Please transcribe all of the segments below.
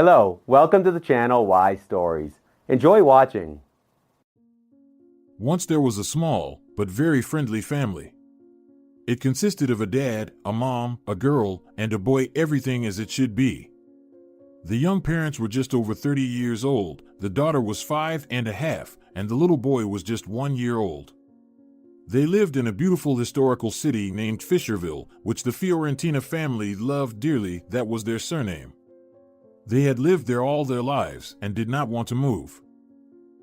Hello, welcome to the channel Why Stories. Enjoy watching. Once there was a small, but very friendly family. It consisted of a dad, a mom, a girl, and a boy, everything as it should be. The young parents were just over 30 years old, the daughter was 5.5, and the little boy was just 1 year old. They lived in a beautiful historical city named Fisherville, which the Fiorentina family loved dearly. That was their surname. They had lived there all their lives and did not want to move.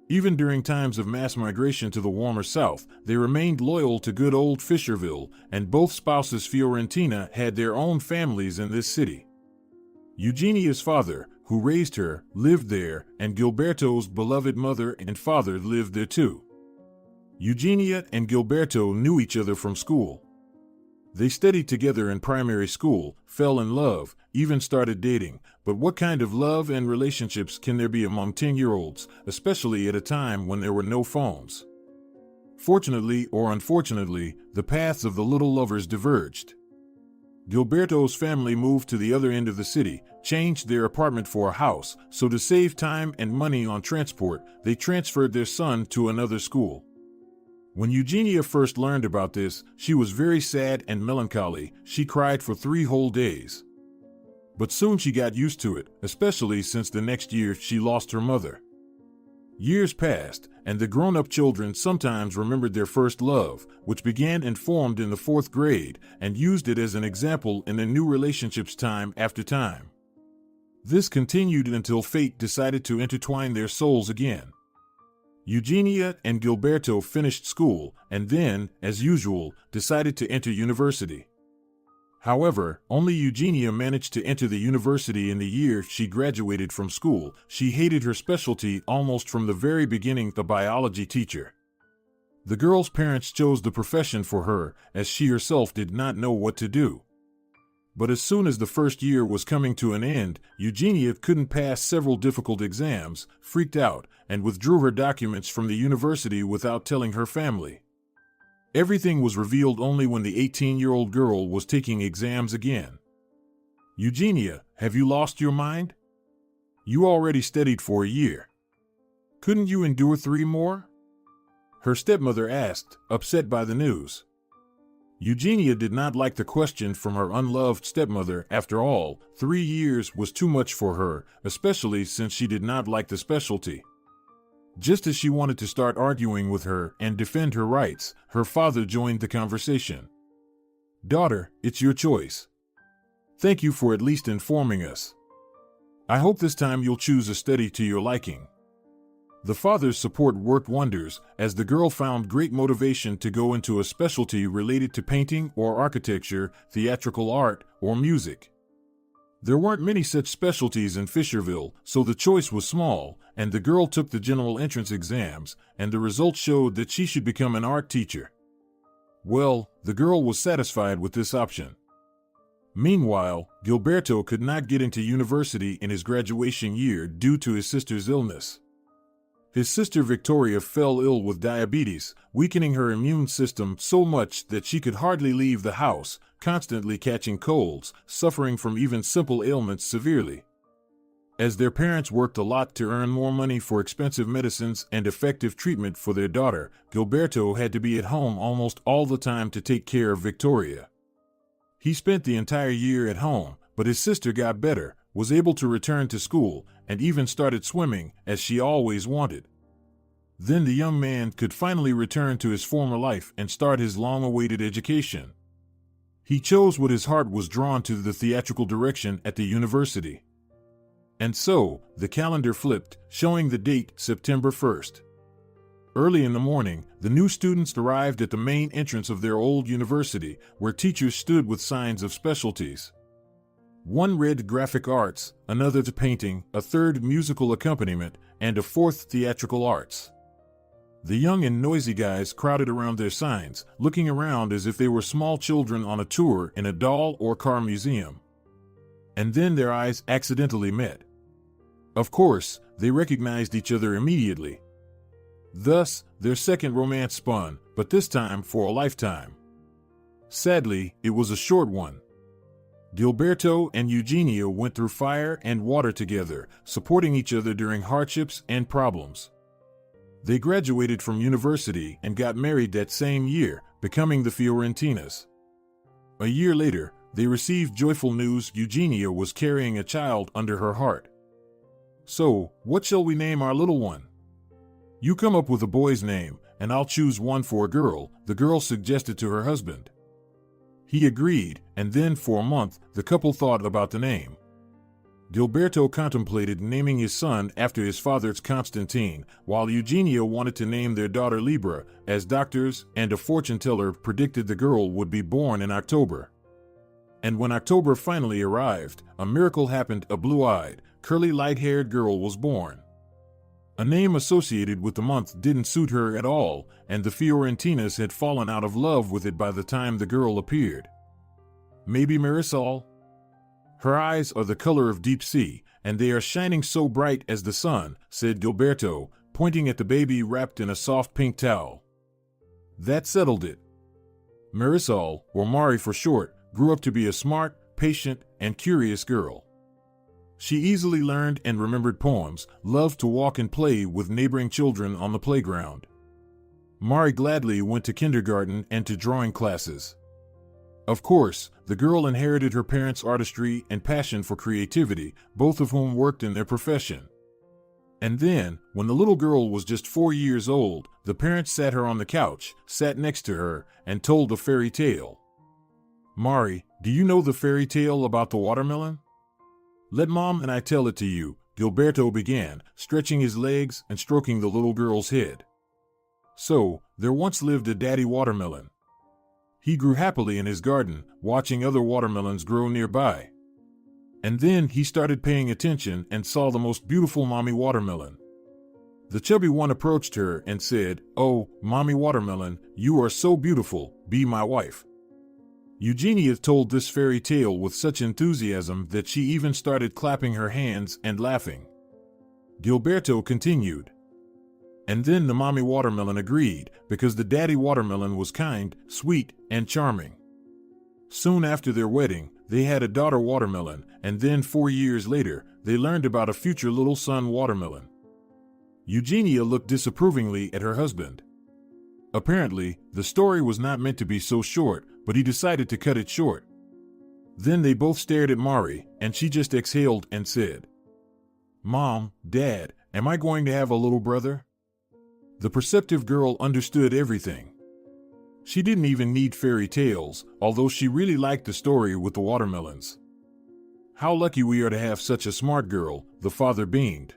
Even during times of mass migration to the warmer south, they remained loyal to good old Fisherville, and both spouses Fiorentina had their own families in this city. Eugenia's father, who raised her, lived there, and Gilberto's beloved mother and father lived there too. Eugenia and Gilberto knew each other from school. They studied together in primary school, fell in love, even started dating, but what kind of love and relationships can there be among 10-year-olds, especially at a time when there were no phones? Fortunately or unfortunately, the paths of the little lovers diverged. Gilberto's family moved to the other end of the city, changed their apartment for a house, so to save time and money on transport, they transferred their son to another school. When Eugenia first learned about this, she was very sad and melancholy. She cried for 3 whole days. But soon she got used to it, especially since the next year she lost her mother. Years passed, and the grown-up children sometimes remembered their first love, which began and formed in the 4th grade, and used it as an example in their new relationships time after time. This continued until fate decided to intertwine their souls again. Eugenia and Gilberto finished school and then, as usual, decided to enter university. However, only Eugenia managed to enter the university in the year she graduated from school. She hated her specialty almost from the very beginning, the biology teacher. The girl's parents chose the profession for her, as she herself did not know what to do. But as soon as the first year was coming to an end, Eugenia couldn't pass several difficult exams, freaked out, and withdrew her documents from the university without telling her family. Everything was revealed only when the 18-year-old girl was taking exams again. "Eugenia, have you lost your mind? You already studied for a year. Couldn't you endure 3 more?" her stepmother asked, upset by the news. Eugenia did not like the question from her unloved stepmother. After all, 3 years was too much for her, especially since she did not like the specialty. Just as she wanted to start arguing with her and defend her rights, her father joined the conversation. "Daughter, it's your choice. Thank you for at least informing us. I hope this time you'll choose a study to your liking." The father's support worked wonders, as the girl found great motivation to go into a specialty related to painting or architecture, theatrical art, or music. There weren't many such specialties in Fisherville, so the choice was small, and the girl took the general entrance exams, and the results showed that she should become an art teacher. Well, the girl was satisfied with this option. Meanwhile, Gilberto could not get into university in his graduation year due to his sister's illness. His sister Victoria fell ill with diabetes, weakening her immune system so much that she could hardly leave the house, constantly catching colds, suffering from even simple ailments severely. As their parents worked a lot to earn more money for expensive medicines and effective treatment for their daughter, Gilberto had to be at home almost all the time to take care of Victoria. He spent the entire year at home, but his sister got better, was able to return to school, and even started swimming, as she always wanted. Then the young man could finally return to his former life and start his long-awaited education. He chose what his heart was drawn to, the theatrical direction at the university. And so, the calendar flipped, showing the date September 1st. Early in the morning, the new students arrived at the main entrance of their old university, where teachers stood with signs of specialties. One read graphic arts, another to painting, a third musical accompaniment, and a fourth theatrical arts. The young and noisy guys crowded around their signs, looking around as if they were small children on a tour in a doll or car museum. And then their eyes accidentally met. Of course, they recognized each other immediately. Thus, their second romance spun, but this time for a lifetime. Sadly, it was a short one. Gilberto and Eugenia went through fire and water together, supporting each other during hardships and problems. They graduated from university and got married that same year, becoming the Fiorentinas. A year later, they received joyful news Eugenia was carrying a child under her heart. "So, what shall we name our little one?" "You come up with a boy's name, and I'll choose one for a girl," the girl suggested to her husband. He agreed, and then for a month, the couple thought about the name. Gilberto contemplated naming his son after his father's Constantine, while Eugenia wanted to name their daughter Libra, as doctors and a fortune teller predicted the girl would be born in October. And when October finally arrived, a miracle happened. A blue-eyed, curly light-haired girl was born. A name associated with the month didn't suit her at all, and the Fiorentinas had fallen out of love with it by the time the girl appeared. "Maybe Marisol? Her eyes are the color of deep sea, and they are shining so bright as the sun," said Gilberto, pointing at the baby wrapped in a soft pink towel. That settled it. Marisol, or Mari for short, grew up to be a smart, patient, and curious girl. She easily learned and remembered poems, loved to walk and play with neighboring children on the playground. Mari gladly went to kindergarten and to drawing classes. Of course, the girl inherited her parents' artistry and passion for creativity, both of whom worked in their profession. And then, when the little girl was just 4 years old, the parents sat her on the couch, sat next to her, and told a fairy tale. "Mari, do you know the fairy tale about the watermelon?" "Let Mom and I tell it to you," Gilberto began, stretching his legs and stroking the little girl's head. "So, there once lived a daddy watermelon. He grew happily in his garden, watching other watermelons grow nearby. And then he started paying attention and saw the most beautiful mommy watermelon. The chubby one approached her and said, 'Oh, mommy watermelon, you are so beautiful, be my wife.'" Eugenia told this fairy tale with such enthusiasm that she even started clapping her hands and laughing. Gilberto continued. "And then the mommy watermelon agreed, because the daddy watermelon was kind, sweet, and charming. Soon after their wedding, they had a daughter watermelon, and then 4 years later, they learned about a future little son watermelon." Eugenia looked disapprovingly at her husband. Apparently, the story was not meant to be so short, but he decided to cut it short. Then they both stared at Mari, and she just exhaled and said, "Mom, Dad, am I going to have a little brother?" The perceptive girl understood everything. She didn't even need fairy tales, although she really liked the story with the watermelons. "How lucky we are to have such a smart girl," the father beamed.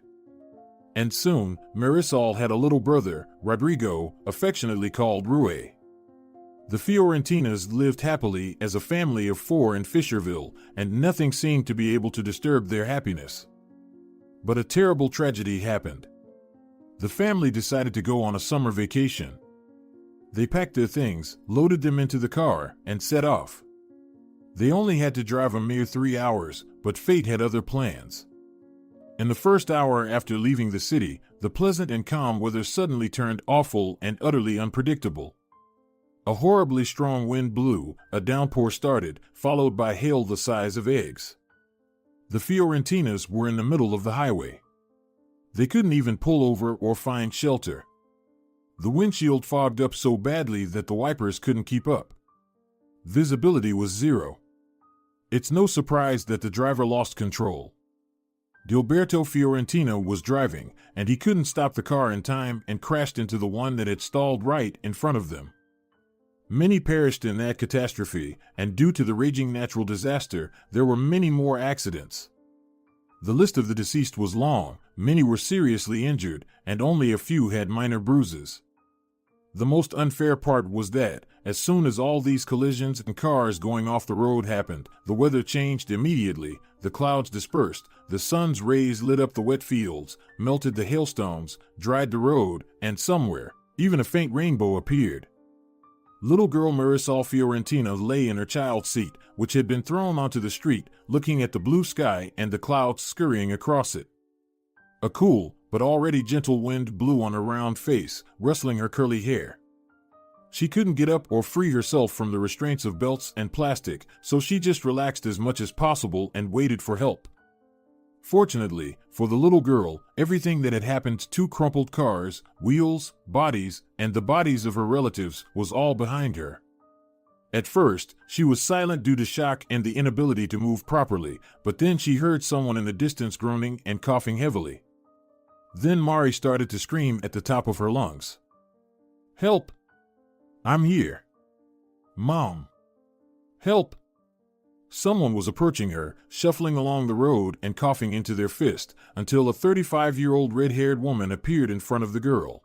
And soon, Marisol had a little brother, Rodrigo, affectionately called Rue. The Fiorentinas lived happily as a family of 4 in Fisherville, and nothing seemed to be able to disturb their happiness. But a terrible tragedy happened. The family decided to go on a summer vacation. They packed their things, loaded them into the car, and set off. They only had to drive a mere 3 hours, but fate had other plans. In the first hour after leaving the city, the pleasant and calm weather suddenly turned awful and utterly unpredictable. A horribly strong wind blew, a downpour started, followed by hail the size of eggs. The Fiorentinas were in the middle of the highway. They couldn't even pull over or find shelter. The windshield fogged up so badly that the wipers couldn't keep up. Visibility was 0. It's no surprise that the driver lost control. Gilberto Fiorentina was driving, and he couldn't stop the car in time and crashed into the one that had stalled right in front of them. Many perished in that catastrophe, and due to the raging natural disaster, there were many more accidents. The list of the deceased was long, many were seriously injured, and only a few had minor bruises. The most unfair part was that, as soon as all these collisions and cars going off the road happened, the weather changed immediately, the clouds dispersed, the sun's rays lit up the wet fields, melted the hailstones, dried the road, and somewhere, even a faint rainbow appeared. Little girl Marisol Fiorentina lay in her child's seat, which had been thrown onto the street, looking at the blue sky and the clouds scurrying across it. A cool, but already gentle wind blew on her round face, rustling her curly hair. She couldn't get up or free herself from the restraints of belts and plastic, so she just relaxed as much as possible and waited for help. Fortunately, for the little girl, everything that had happened to crumpled cars, wheels, bodies, and the bodies of her relatives was all behind her. At first, she was silent due to shock and the inability to move properly, but then she heard someone in the distance groaning and coughing heavily. Then Mari started to scream at the top of her lungs. "Help! I'm here! Mom! Help!" Someone was approaching her, shuffling along the road and coughing into their fist, until a 35-year-old red-haired woman appeared in front of the girl.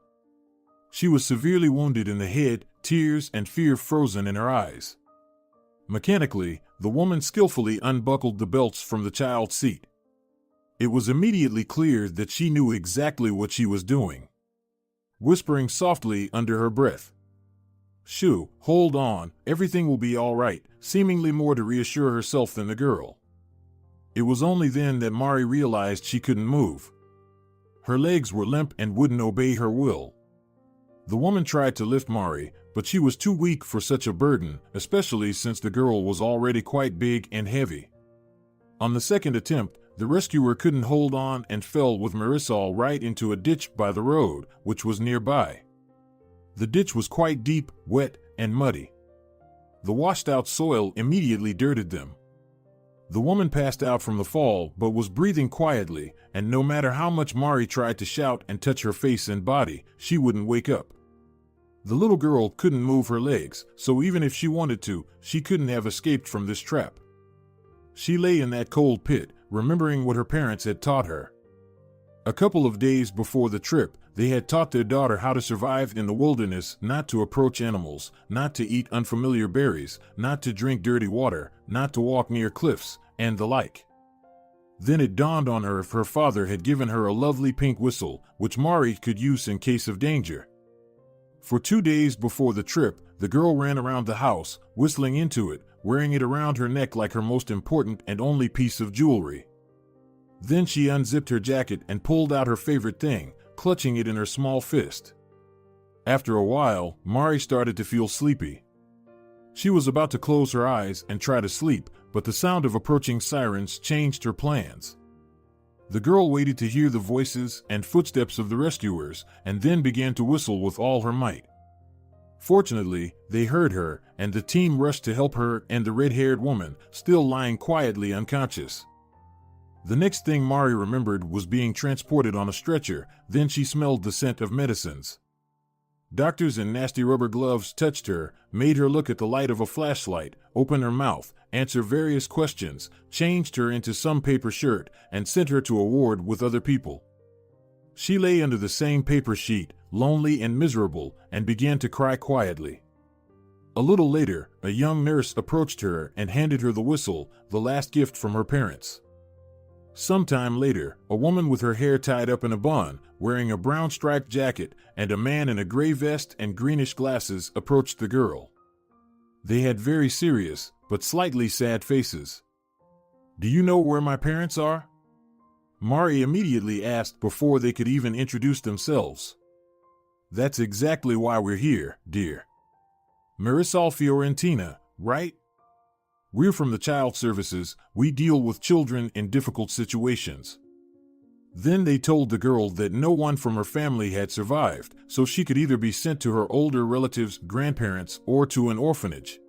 She was severely wounded in the head, tears and fear frozen in her eyes. Mechanically, the woman skillfully unbuckled the belts from the child's seat. It was immediately clear that she knew exactly what she was doing. Whispering softly under her breath, "Shoo, hold on, everything will be all right," seemingly more to reassure herself than the girl. It was only then that Mari realized she couldn't move. Her legs were limp and wouldn't obey her will. The woman tried to lift Mari, but she was too weak for such a burden, especially since the girl was already quite big and heavy. On the second attempt, the rescuer couldn't hold on and fell with Marisol right into a ditch by the road, which was nearby. The ditch was quite deep, wet, and muddy. The washed-out soil immediately dirted them. The woman passed out from the fall but was breathing quietly, and no matter how much Mari tried to shout and touch her face and body, she wouldn't wake up. The little girl couldn't move her legs, so even if she wanted to, she couldn't have escaped from this trap. She lay in that cold pit, remembering what her parents had taught her. A couple of days before the trip, they had taught their daughter how to survive in the wilderness, not to approach animals, not to eat unfamiliar berries, not to drink dirty water, not to walk near cliffs, and the like. Then it dawned on her if her father had given her a lovely pink whistle, which Mari could use in case of danger. For 2 days before the trip, the girl ran around the house, whistling into it, wearing it around her neck like her most important and only piece of jewelry. Then she unzipped her jacket and pulled out her favorite thing, clutching it in her small fist. After a while, Mari started to feel sleepy. She was about to close her eyes and try to sleep, but the sound of approaching sirens changed her plans. The girl waited to hear the voices and footsteps of the rescuers, and then began to whistle with all her might. Fortunately, they heard her, and the team rushed to help her and the red-haired woman, still lying quietly unconscious. The next thing Mari remembered was being transported on a stretcher. Then she smelled the scent of medicines. Doctors in nasty rubber gloves touched her, made her look at the light of a flashlight, open her mouth, answer various questions, changed her into some paper shirt, and sent her to a ward with other people. She lay under the same paper sheet, lonely and miserable, and began to cry quietly. A little later, a young nurse approached her and handed her the whistle, the last gift from her parents. Sometime later, a woman with her hair tied up in a bun, wearing a brown striped jacket, and a man in a gray vest and greenish glasses approached the girl. They had very serious, but slightly sad faces. "Do you know where my parents are?" Mari immediately asked before they could even introduce themselves. "That's exactly why we're here, dear. Marisol Fiorentina, right? We're from the Child Services. We deal with children in difficult situations." Then they told the girl that no one from her family had survived, so she could either be sent to her older relatives, grandparents, or to an orphanage.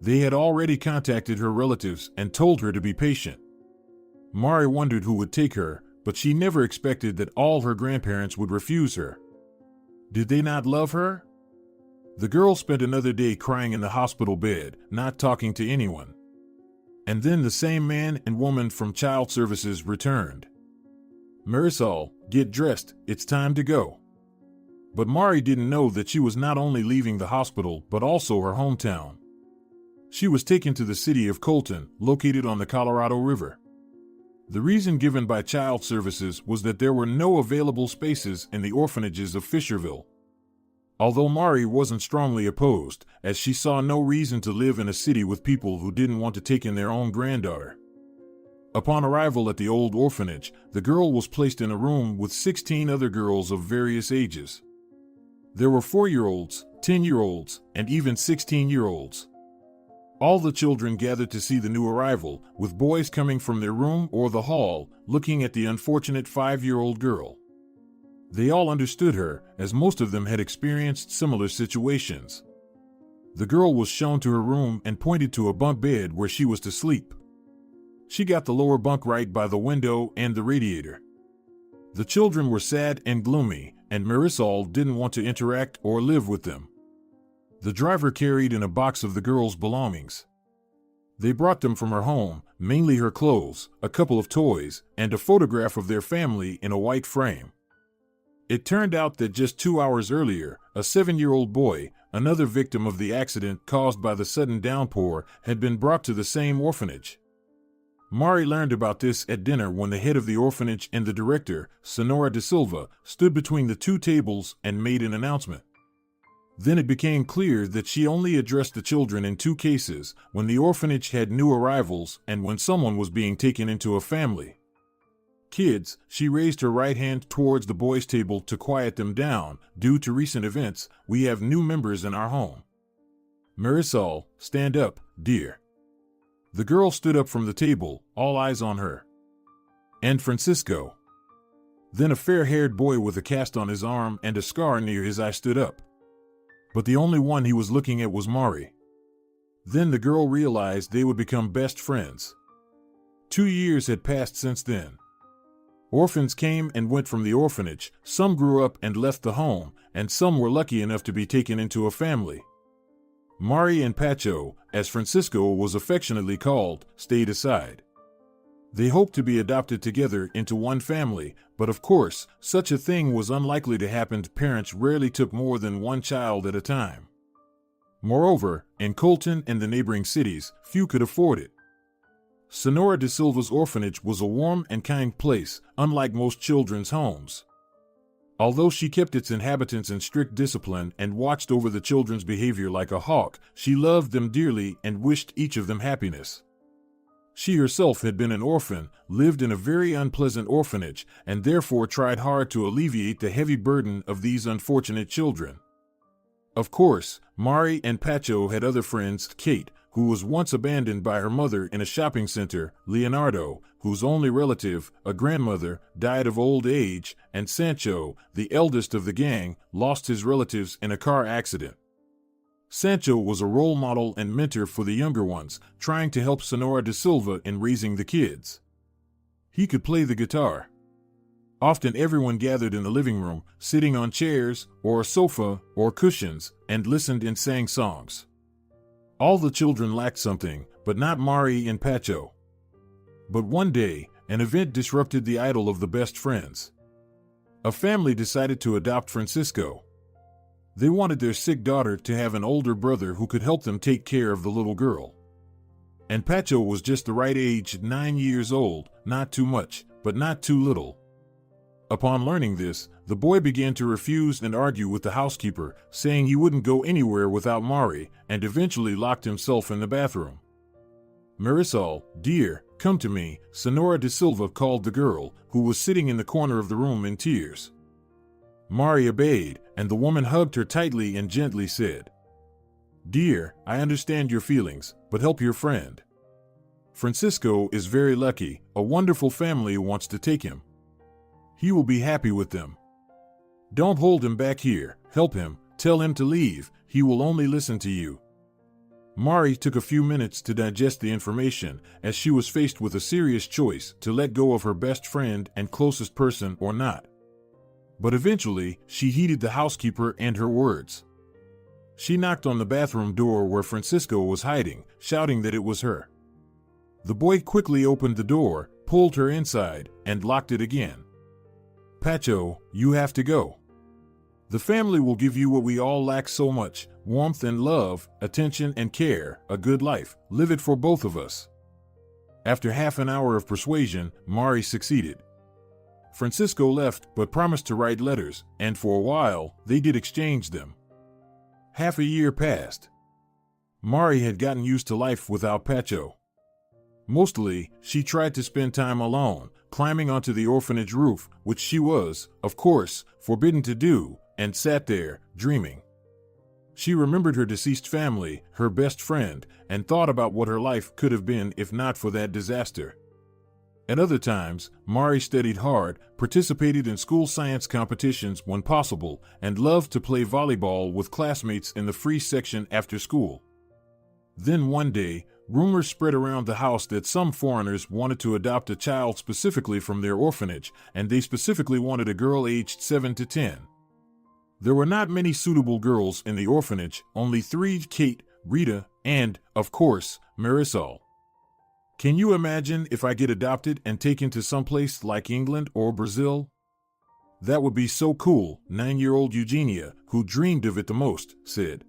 They had already contacted her relatives and told her to be patient. Mari wondered who would take her, but she never expected that all her grandparents would refuse her. Did they not love her? The girl spent another day crying in the hospital bed, not talking to anyone. And then the same man and woman from Child Services returned. "Marisol, get dressed, it's time to go." But Mari didn't know that she was not only leaving the hospital but also her hometown. She was taken to the city of Colton, located on the Colorado River. The reason given by Child Services was that there were no available spaces in the orphanages of Fisherville. Although Mari wasn't strongly opposed, as she saw no reason to live in a city with people who didn't want to take in their own granddaughter. Upon arrival at the old orphanage, the girl was placed in a room with 16 other girls of various ages. There were 4-year-olds, 10-year-olds, and even 16-year-olds. All the children gathered to see the new arrival, with boys coming from their room or the hall, looking at the unfortunate 5-year-old girl. They all understood her, as most of them had experienced similar situations. The girl was shown to her room and pointed to a bunk bed where she was to sleep. She got the lower bunk right by the window and the radiator. The children were sad and gloomy, and Marisol didn't want to interact or live with them. The driver carried in a box of the girl's belongings. They brought them from her home, mainly her clothes, a couple of toys, and a photograph of their family in a white frame. It turned out that just 2 hours earlier, a 7-year-old boy, another victim of the accident caused by the sudden downpour, had been brought to the same orphanage. Mari learned about this at dinner when the head of the orphanage and the director, Senora de Silva, stood between the two tables and made an announcement. Then it became clear that she only addressed the children in 2 cases, when the orphanage had new arrivals and when someone was being taken into a family. Kids, she raised her right hand towards the boys' table to quiet them down. Due to recent events, we have new members in our home. Marisol, stand up, dear. The girl stood up from the table, all eyes on her. And Francisco. Then a fair-haired boy with a cast on his arm and a scar near his eye stood up. But the only one he was looking at was Mari. Then the girl realized they would become best friends. 2 years had passed since then. Orphans came and went from the orphanage, some grew up and left the home, and some were lucky enough to be taken into a family. Mari and Pacho, as Francisco was affectionately called, stayed aside. They hoped to be adopted together into one family, but of course, such a thing was unlikely to happen. Parents rarely took more than one child at a time. Moreover, in Colton and the neighboring cities, few could afford it. Senora de Silva's orphanage was a warm and kind place, unlike most children's homes. Although she kept its inhabitants in strict discipline and watched over the children's behavior like a hawk, she loved them dearly and wished each of them happiness. She herself had been an orphan, lived in a very unpleasant orphanage, and therefore tried hard to alleviate the heavy burden of these unfortunate children. Of course, Mari and Pacho had other friends, Kate, who was once abandoned by her mother in a shopping center, Leonardo, whose only relative, a grandmother, died of old age, and Sancho, the eldest of the gang, lost his relatives in a car accident. Sancho was a role model and mentor for the younger ones, trying to help Senora de Silva in raising the kids. He could play the guitar. Often everyone gathered in the living room, sitting on chairs, or a sofa, or cushions, and listened and sang songs. All the children lacked something, but not Mari and Pacho. But one day, an event disrupted the idyll of the best friends. A family decided to adopt Francisco. They wanted their sick daughter to have an older brother who could help them take care of the little girl. And Pacho was just the right age, 9 years old, not too much, but not too little. Upon learning this, the boy began to refuse and argue with the housekeeper, saying he wouldn't go anywhere without Mari, and eventually locked himself in the bathroom. Marisol, dear, come to me, Senora de Silva called the girl, who was sitting in the corner of the room in tears. Mari obeyed, and the woman hugged her tightly and gently said, Dear, I understand your feelings, but help your friend. Francisco is very lucky, a wonderful family wants to take him. He will be happy with them. Don't hold him back here, help him, tell him to leave, he will only listen to you. Mari took a few minutes to digest the information, as she was faced with a serious choice to let go of her best friend and closest person or not. But eventually, she heeded the housekeeper and her words. She knocked on the bathroom door where Francisco was hiding, shouting that it was her. The boy quickly opened the door, pulled her inside, and locked it again. Pacho, you have to go. The family will give you what we all lack so much, warmth and love, attention and care, a good life. Live it for both of us. After half an hour of persuasion, Mari succeeded. Francisco left but promised to write letters, and for a while, they did exchange them. Half a year passed. Mari had gotten used to life without Pacho. Mostly, she tried to spend time alone, climbing onto the orphanage roof, which she was, of course, forbidden to do, and sat there, dreaming. She remembered her deceased family, her best friend, and thought about what her life could have been if not for that disaster. At other times, Mari studied hard, participated in school science competitions when possible, and loved to play volleyball with classmates in the free section after school. Then one day, rumors spread around the house that some foreigners wanted to adopt a child specifically from their orphanage, and they specifically wanted a girl aged 7 to 10. There were not many suitable girls in the orphanage, only 3: Kate, Rita, and, of course, Marisol. Can you imagine if I get adopted and taken to someplace like England or Brazil? That would be so cool, 9-year-old Eugenia, who dreamed of it the most, said.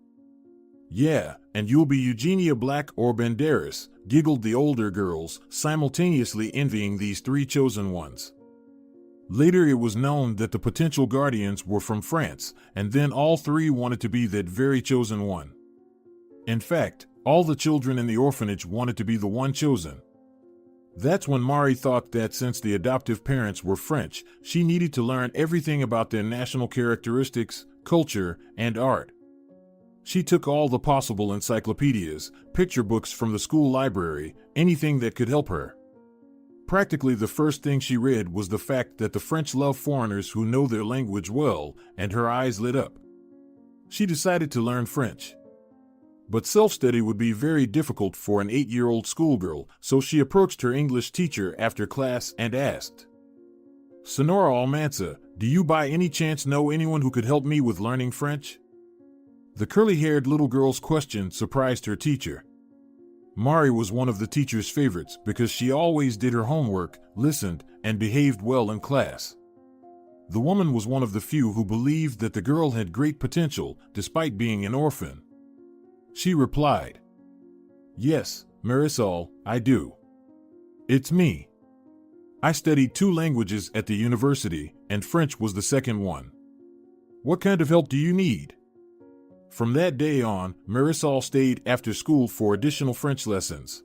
Yeah, and you'll be Eugenia Black or Banderas, giggled the older girls, simultaneously envying these 3 chosen ones. Later it was known that the potential guardians were from France, and then all 3 wanted to be that very chosen one. In fact, all the children in the orphanage wanted to be the one chosen. That's when Mari thought that since the adoptive parents were French, she needed to learn everything about their national characteristics, culture, and art. She took all the possible encyclopedias, picture books from the school library, anything that could help her. Practically the first thing she read was the fact that the French love foreigners who know their language well, and her eyes lit up. She decided to learn French. But self-study would be very difficult for an 8-year-old schoolgirl, so she approached her English teacher after class and asked, "Senora Almanza, do you by any chance know anyone who could help me with learning French?" The curly-haired little girl's question surprised her teacher. Mari was one of the teacher's favorites because she always did her homework, listened, and behaved well in class. The woman was one of the few who believed that the girl had great potential, despite being an orphan. She replied, "Yes, Marisol, I do. It's me. I studied 2 languages at the university, and French was the second one. What kind of help do you need?" From that day on, Marisol stayed after school for additional French lessons.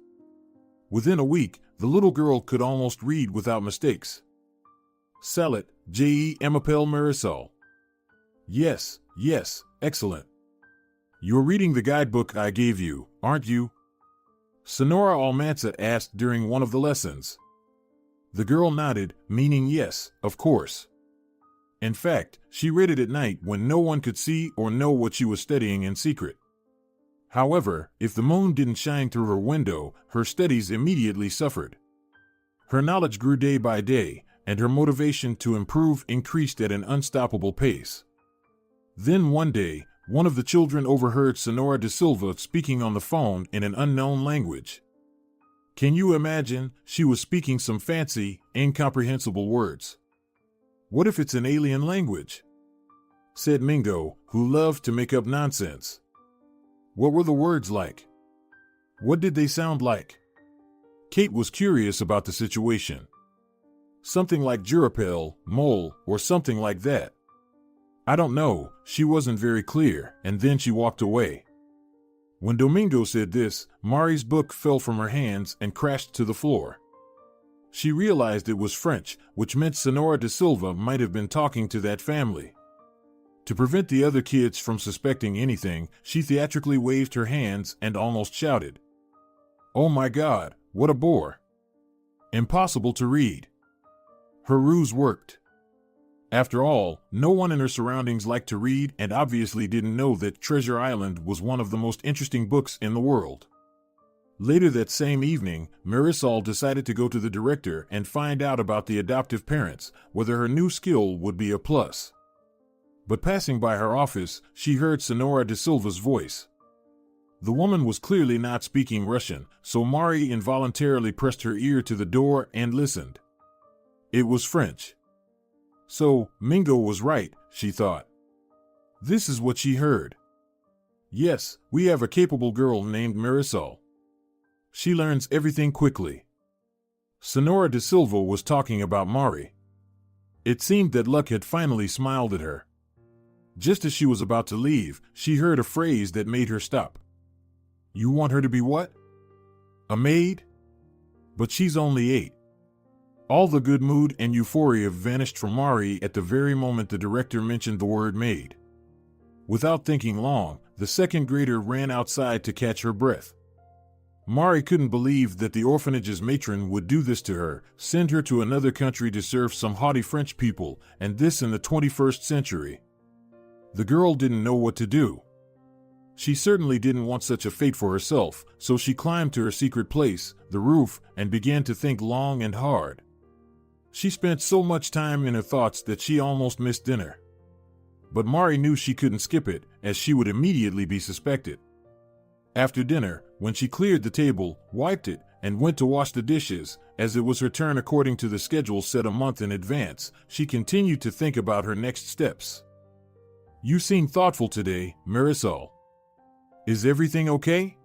Within a week, the little girl could almost read without mistakes. Salut, je m'appelle Marisol. Yes, excellent. You're reading the guidebook I gave you, aren't you? Senora Almanza asked during one of the lessons. The girl nodded, meaning yes, of course. In fact, she read it at night when no one could see or know what she was studying in secret. However, if the moon didn't shine through her window, her studies immediately suffered. Her knowledge grew day by day, and her motivation to improve increased at an unstoppable pace. Then one day, one of the children overheard Senora de Silva speaking on the phone in an unknown language. Can you imagine? She was speaking some fancy, incomprehensible words. What if it's an alien language? Said Mingo, who loved to make up nonsense. What were the words like? What did they sound like? Kate was curious about the situation. Something like Durapel, mole, or something like that. I don't know, she wasn't very clear, and then she walked away. When Domingo said this, Mari's book fell from her hands and crashed to the floor. She realized it was French, which meant Senora de Silva might have been talking to that family. To prevent the other kids from suspecting anything, she theatrically waved her hands and almost shouted, "Oh my God, what a bore! Impossible to read." Her ruse worked. After all, no one in her surroundings liked to read and obviously didn't know that Treasure Island was one of the most interesting books in the world. Later that same evening, Marisol decided to go to the director and find out about the adoptive parents, whether her new skill would be a plus. But passing by her office, she heard Senora de Silva's voice. The woman was clearly not speaking Russian, so Mari involuntarily pressed her ear to the door and listened. It was French. So, Mingo was right, she thought. This is what she heard. Yes, we have a capable girl named Marisol. She learns everything quickly. Senora de Silva was talking about Mari. It seemed that luck had finally smiled at her. Just as she was about to leave, she heard a phrase that made her stop. You want her to be what? A maid? But she's only 8. All the good mood and euphoria vanished from Mari at the very moment the director mentioned the word maid. Without thinking long, the second grader ran outside to catch her breath. Mari couldn't believe that the orphanage's matron would do this to her, send her to another country to serve some haughty French people, and this in the 21st century. The girl didn't know what to do. She certainly didn't want such a fate for herself, so she climbed to her secret place, the roof, and began to think long and hard. She spent so much time in her thoughts that she almost missed dinner. But Mari knew she couldn't skip it, as she would immediately be suspected. After dinner, when she cleared the table, wiped it, and went to wash the dishes, as it was her turn according to the schedule set a month in advance, she continued to think about her next steps. "You seem thoughtful today, Marisol. Is everything okay?"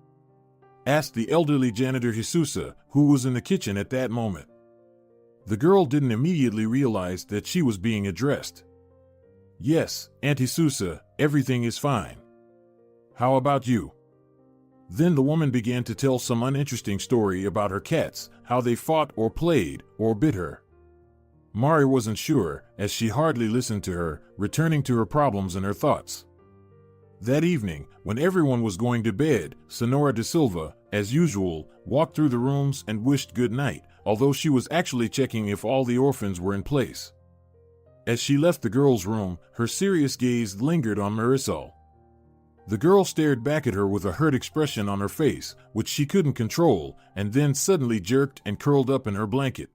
asked the elderly janitor Jesusa, who was in the kitchen at that moment. The girl didn't immediately realize that she was being addressed. "Yes, Aunt Jesusa, everything is fine. How about you?" Then the woman began to tell some uninteresting story about her cats, how they fought or played or bit her. Mari wasn't sure, as she hardly listened to her, returning to her problems and her thoughts. That evening, when everyone was going to bed, Senora de Silva, as usual, walked through the rooms and wished good night, although she was actually checking if all the orphans were in place. As she left the girl's room, her serious gaze lingered on Marisol. The girl stared back at her with a hurt expression on her face, which she couldn't control, and then suddenly jerked and curled up in her blanket.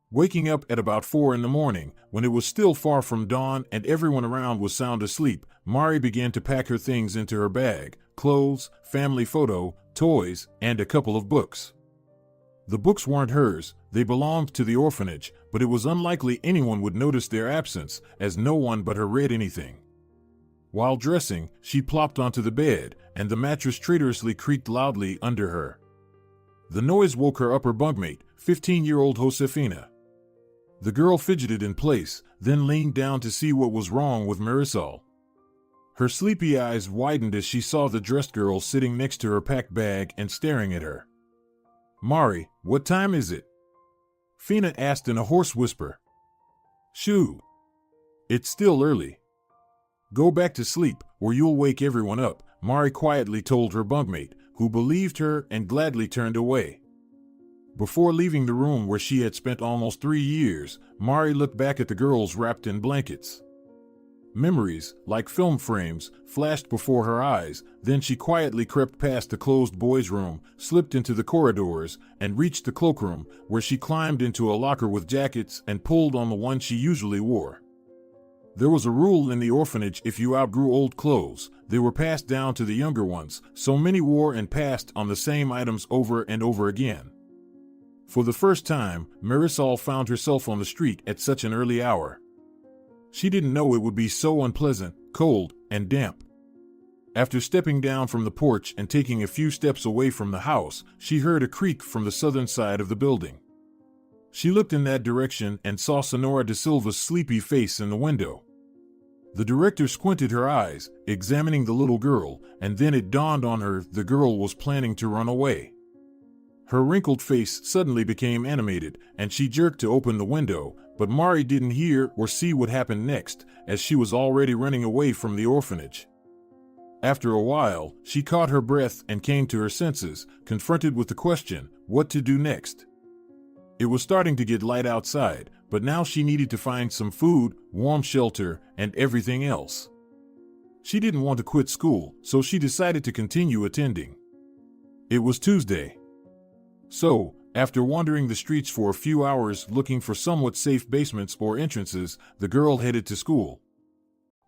Waking up at about 4 in the morning, when it was still far from dawn and everyone around was sound asleep, Mari began to pack her things into her bag: clothes, family photo, toys, and a couple of books. The books weren't hers, they belonged to the orphanage, but it was unlikely anyone would notice their absence, as no one but her read anything. While dressing, she plopped onto the bed, and the mattress traitorously creaked loudly under her. The noise woke her upper bunkmate, 15-year-old Josefina. The girl fidgeted in place, then leaned down to see what was wrong with Marisol. Her sleepy eyes widened as she saw the dressed girl sitting next to her packed bag and staring at her. "Mari, what time is it?" Fina asked in a hoarse whisper. "Shoo! It's still early. Go back to sleep, or you'll wake everyone up," Mari quietly told her bunkmate, who believed her and gladly turned away. Before leaving the room where she had spent almost 3 years, Mari looked back at the girls wrapped in blankets. Memories, like film frames, flashed before her eyes, then she quietly crept past the closed boys' room, slipped into the corridors, and reached the cloakroom, where she climbed into a locker with jackets and pulled on the one she usually wore. There was a rule in the orphanage: if you outgrew old clothes, they were passed down to the younger ones, so many wore and passed on the same items over and over again. For the first time, Marisol found herself on the street at such an early hour. She didn't know it would be so unpleasant, cold, and damp. After stepping down from the porch and taking a few steps away from the house, she heard a creak from the southern side of the building. She looked in that direction and saw Senora de Silva's sleepy face in the window. The director squinted her eyes, examining the little girl, and then it dawned on her the girl was planning to run away. Her wrinkled face suddenly became animated, and she jerked to open the window, but Mari didn't hear or see what happened next, as she was already running away from the orphanage. After a while, she caught her breath and came to her senses, confronted with the question, what to do next. It was starting to get light outside, but now she needed to find some food, warm shelter, and everything else. She didn't want to quit school, so she decided to continue attending. It was Tuesday. So, after wandering the streets for a few hours looking for somewhat safe basements or entrances, the girl headed to school.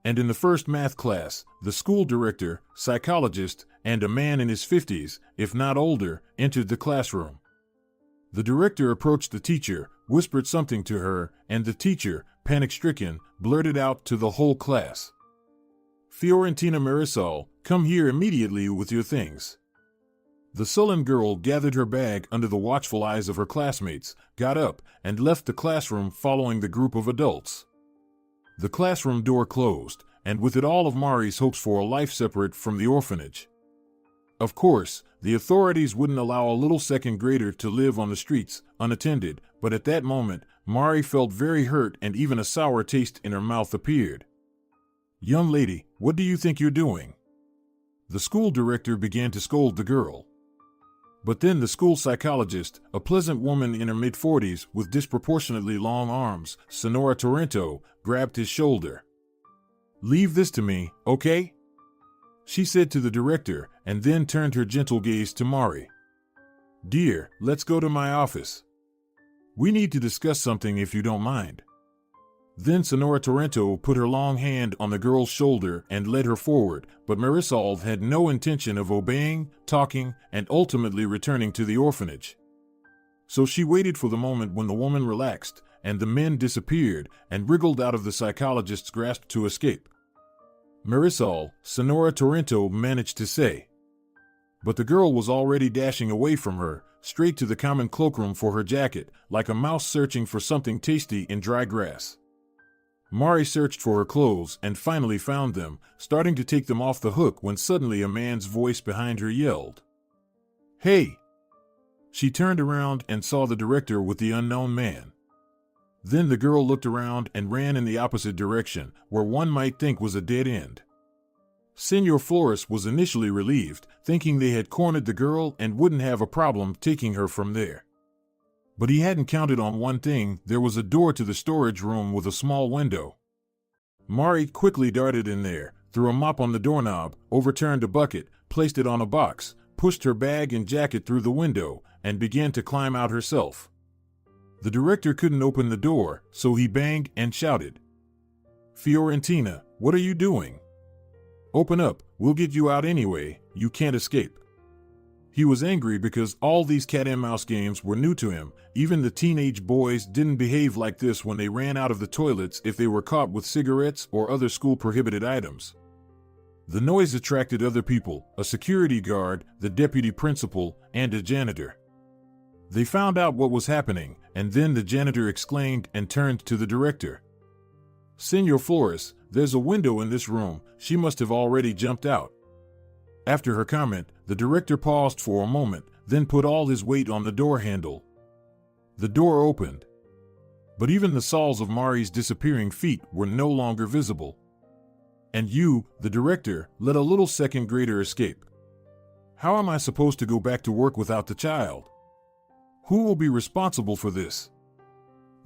And in the first math class, the school director, psychologist, and a man in his 50s, if not older, entered the classroom. The director approached the teacher, whispered something to her, and the teacher, panic-stricken, blurted out to the whole class, "Fiorentina Marisol, come here immediately with your things." The sullen girl gathered her bag under the watchful eyes of her classmates, got up, and left the classroom following the group of adults. The classroom door closed, and with it all of Mari's hopes for a life separate from the orphanage. Of course, the authorities wouldn't allow a little second grader to live on the streets, unattended, but at that moment, Mari felt very hurt and even a sour taste in her mouth appeared. Young lady, what do you think you're doing? The school director began to scold the girl. But then the school psychologist, a pleasant woman in her mid-40s with disproportionately long arms, Sonora Torrento, grabbed his shoulder. Leave this to me, okay? She said to the director, and then turned her gentle gaze to Mari. Dear, let's go to my office. We need to discuss something if you don't mind. Then Sonora Torrento put her long hand on the girl's shoulder and led her forward, but Marisol had no intention of obeying, talking, and ultimately returning to the orphanage. So she waited for the moment when the woman relaxed, and the men disappeared and wriggled out of the psychologist's grasp to escape. Marisol, Sonora Torrento managed to say. But the girl was already dashing away from her, straight to the common cloakroom for her jacket, like a mouse searching for something tasty in dry grass. Mari searched for her clothes and finally found them, starting to take them off the hook when suddenly a man's voice behind her yelled, "Hey!" She turned around and saw the director with the unknown man. Then the girl looked around and ran in the opposite direction, where one might think was a dead end. Senor Flores was initially relieved, thinking they had cornered the girl and wouldn't have a problem taking her from there. But he hadn't counted on one thing: there was a door to the storage room with a small window. Mari quickly darted in there, threw a mop on the doorknob, overturned a bucket, placed it on a box, pushed her bag and jacket through the window, and began to climb out herself. The director couldn't open the door, so he banged and shouted, "Fiorentina, what are you doing? Open up, we'll get you out anyway, you can't escape." He was angry because all these cat-and-mouse games were new to him. Even the teenage boys didn't behave like this when they ran out of the toilets if they were caught with cigarettes or other school-prohibited items. The noise attracted other people: a security guard, the deputy principal, and a janitor. They found out what was happening, and then the janitor exclaimed and turned to the director. "Senor Flores, there's a window in this room. She must have already jumped out." After her comment, the director paused for a moment, then put all his weight on the door handle. The door opened. But even the soles of Mari's disappearing feet were no longer visible. "And you," the director, let a little second grader escape. "How am I supposed to go back to work without the child? Who will be responsible for this?"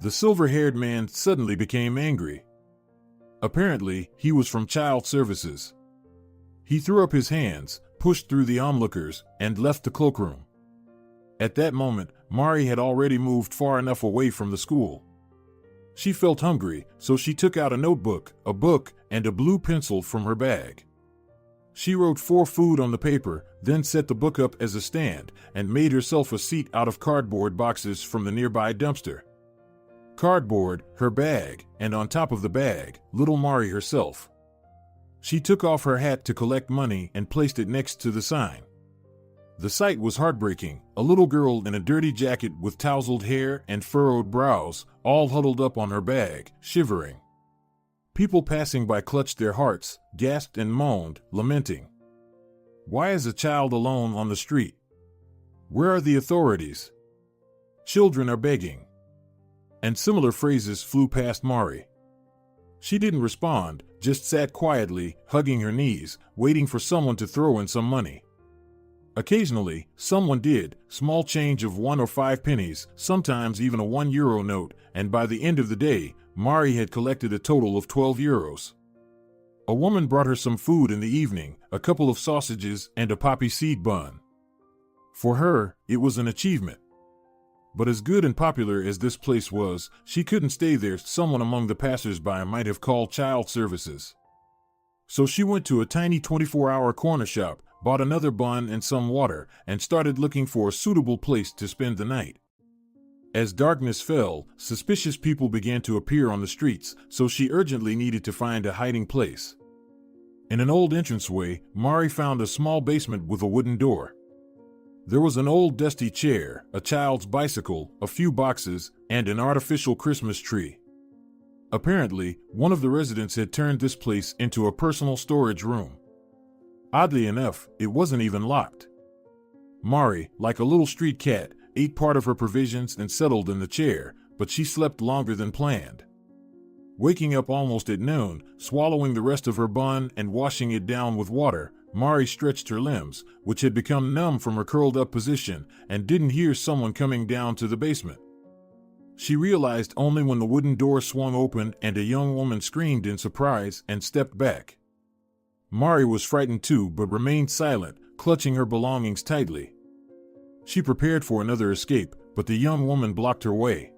The silver-haired man suddenly became angry. Apparently, he was from Child Services. He threw up his hands, pushed through the onlookers, and left the cloakroom. At that moment, Mari had already moved far enough away from the school. She felt hungry, so she took out a notebook, a book, and a blue pencil from her bag. She wrote 4 food on the paper, then set the book up as a stand, and made herself a seat out of cardboard boxes from the nearby dumpster. Cardboard, her bag, and on top of the bag, little Mari herself. She took off her hat to collect money and placed it next to the sign. The sight was heartbreaking: a little girl in a dirty jacket with tousled hair and furrowed brows, all huddled up on her bag, shivering. People passing by clutched their hearts, gasped and moaned, lamenting. Why is a child alone on the street? Where are the authorities? Children are begging. And similar phrases flew past Mari. She didn't respond, just sat quietly, hugging her knees, waiting for someone to throw in some money. Occasionally, someone did, small change of 1 or 5 pennies, sometimes even a €1 note, and by the end of the day, Mari had collected a total of €12. A woman brought her some food in the evening, a couple of sausages and a poppy seed bun. For her, it was an achievement. But as good and popular as this place was, she couldn't stay there. Someone among the passers-by might have called Child Services. So she went to a tiny 24-hour corner shop, bought another bun and some water, and started looking for a suitable place to spend the night. As darkness fell, suspicious people began to appear on the streets, so she urgently needed to find a hiding place. In an old entranceway, Mari found a small basement with a wooden door. There was an old dusty chair, a child's bicycle, a few boxes, and an artificial Christmas tree. Apparently, one of the residents had turned this place into a personal storage room. Oddly enough, it wasn't even locked. Mari, like a little street cat, ate part of her provisions and settled in the chair, but she slept longer than planned. Waking up almost at noon, swallowing the rest of her bun and washing it down with water, Mari stretched her limbs, which had become numb from her curled-up position, and didn't hear someone coming down to the basement. She realized only when the wooden door swung open and a young woman screamed in surprise and stepped back. Mari was frightened too, but remained silent, clutching her belongings tightly. She prepared for another escape, but the young woman blocked her way.